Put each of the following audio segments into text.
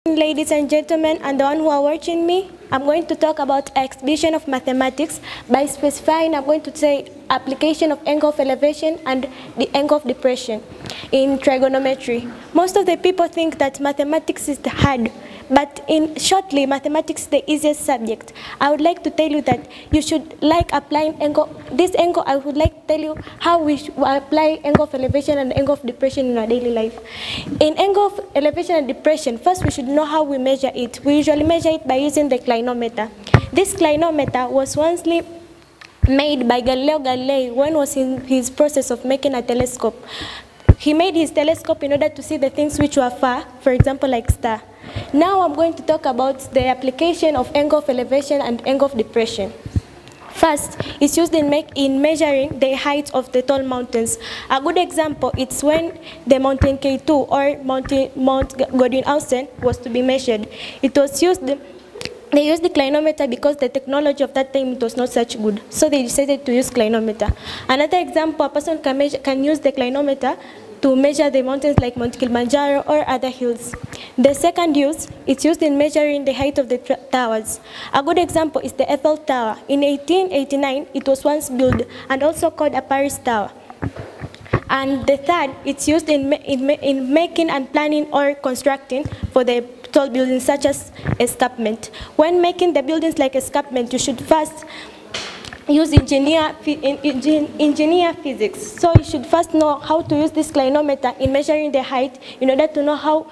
Ladies and gentlemen, and the one who are watching me, I'm going to talk about exhibition of mathematics. By specifying, I'm going to say application of angle of elevation and the angle of depression in trigonometry. Most of the people think that mathematics is hard, but shortly, mathematics is the easiest subject. I would like to tell you that you should like applying angle. This angle, I would like to tell you how we should apply angle of elevation and angle of depression in our daily life. In angle of elevation and depression, first we should know how we measure it. We usually measure it by using the clinometer. This clinometer was once made by Galileo Galilei when he was in his process of making a telescope. He made his telescope in order to see the things which were far, for example, like star. Now I'm going to talk about the application of angle of elevation and angle of depression. First, it's used in measuring the height of the tall mountains. A good example is when the mountain K2 or Mount Godwin-Austen was to be measured. They used the clinometer because the technology of that time was not such good. So they decided to use clinometer. Another example, a person can use the clinometer to measure the mountains like Mount Kilimanjaro or other hills. The second use, it's used in measuring the height of the towers. A good example is the Eiffel Tower. In 1889, it was once built and also called a Paris Tower. And the third, it's used in making and planning or constructing for the tall buildings such as escarpment. When making the buildings like escarpment, you should first use engineer physics. So you should first know how to use this clinometer in measuring the height in order to know how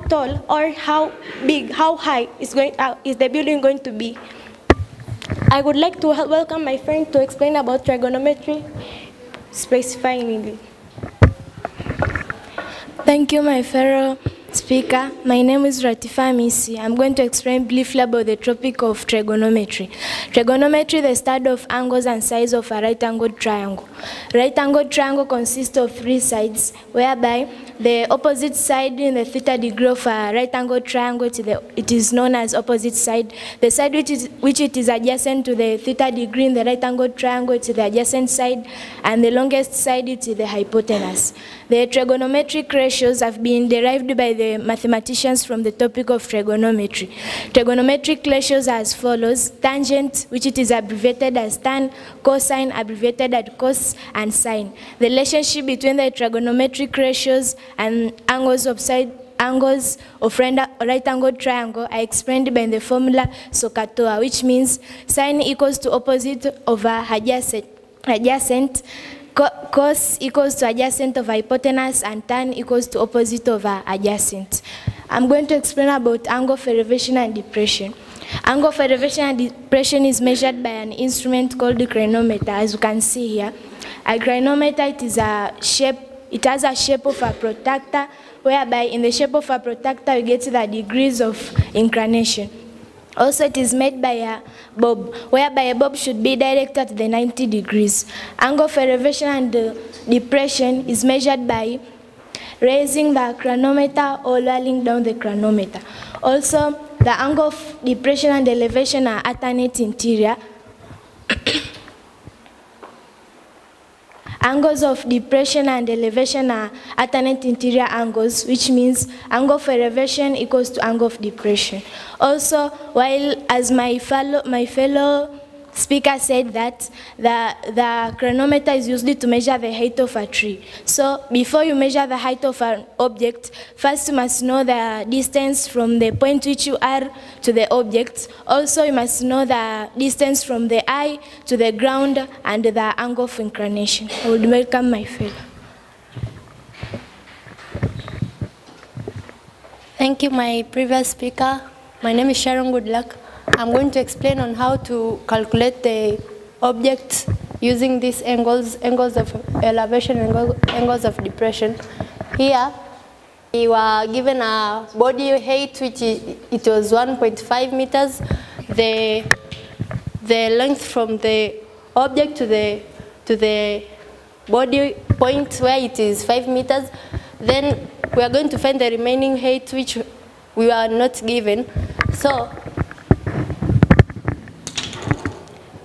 tall or how big, how high is the building going to be. I would like to welcome my friend to explain about trigonometry, specifying it. Thank you, my fellow speaker. My name is Ratifa Misi. I'm going to explain briefly about the topic of trigonometry. Trigonometry, the study of angles and sides of a right-angled triangle. Right-angled triangle consists of three sides, whereby the opposite side in the theta degree of a right-angled triangle, it is known as opposite side. The side which it is adjacent to the theta degree in the right-angled triangle, it's the adjacent side, and the longest side, it's the hypotenuse. The trigonometric ratios have been derived by the mathematicians from the topic of trigonometry. Trigonometric ratios are as follows: tangent, which it is abbreviated as tan; cosine, abbreviated as cos; and sine. The relationship between the trigonometric ratios and angles of right-angled triangle are explained by the formula SOHCAHTOA, which means sine equals to opposite over adjacent, cos equals to adjacent of hypotenuse, and tan equals to opposite over adjacent. I'm going to explain about angle of elevation and depression. Angle of elevation and depression is measured by an instrument called the clinometer, as you can see here. A clinometer, it has a shape of a protractor, whereby in the shape of a protractor we get the degrees of inclination. Also, it is made by a bob, whereby a bob should be directed at the 90 degrees. Angle of elevation and depression is measured by raising the chronometer or lowering down the chronometer. Also, the angle of depression and elevation are alternate interior. Angles of depression and elevation are alternate interior angles, which means angle of elevation equals to angle of depression. Also, while as my fellow speaker said that the chronometer is used to measure the height of a tree. So before you measure the height of an object, first you must know the distance from the point which you are to the object. Also, you must know the distance from the eye to the ground and the angle of inclination. I would welcome my fellow. Thank you, my previous speaker. My name is Sharon Goodluck. I'm going to explain on how to calculate the objects using these angles of elevation and angles of depression. Here, we were given a body height, which it was 1.5 meters. The length from the object to the body point where it is 5 meters. Then we are going to find the remaining height, which we are not given. So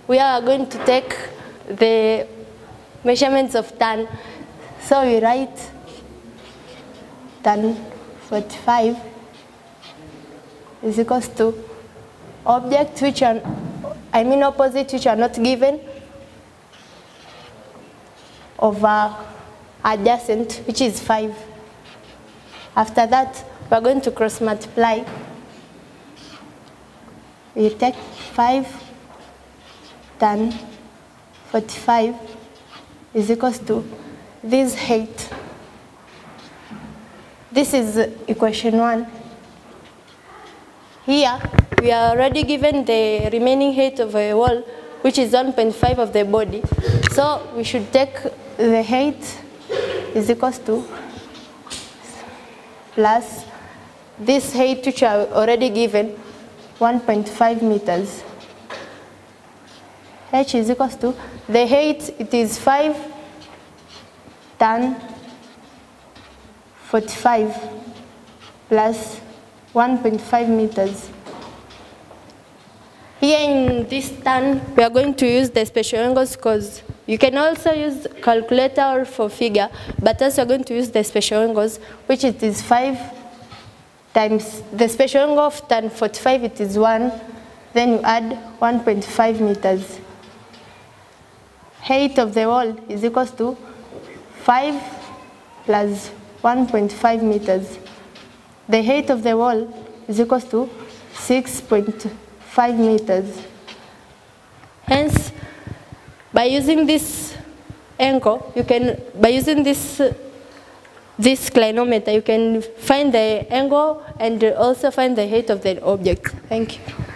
we are going to take the measurements of tan. So we write tan 45 is equals to objects which are, opposites which are not given over adjacent, which is 5. After that, we're going to cross multiply. We take 5 tan 45 is equals to this height. This is equation 1. Here, we are already given the remaining height of a wall, which is 1.5 of the body. So we should take the height is equals to plus this height which are already given, 1.5 meters. H is equals to, the height, it is 5 tan 45 plus 1.5 meters. Here in this tan, we are going to use the special angles because you can also use calculator or for figure, but also we're going to use the special angles, which it is 5 times the special angle of tan 45, it is 1, then you add 1.5 meters. Height of the wall is equals to 5 plus 1.5 meters. The height of the wall is equals to 6.5 meters. Hence, by using this angle, you can, by using this clinometer, you can find the angle and also find the height of the object. Thank you.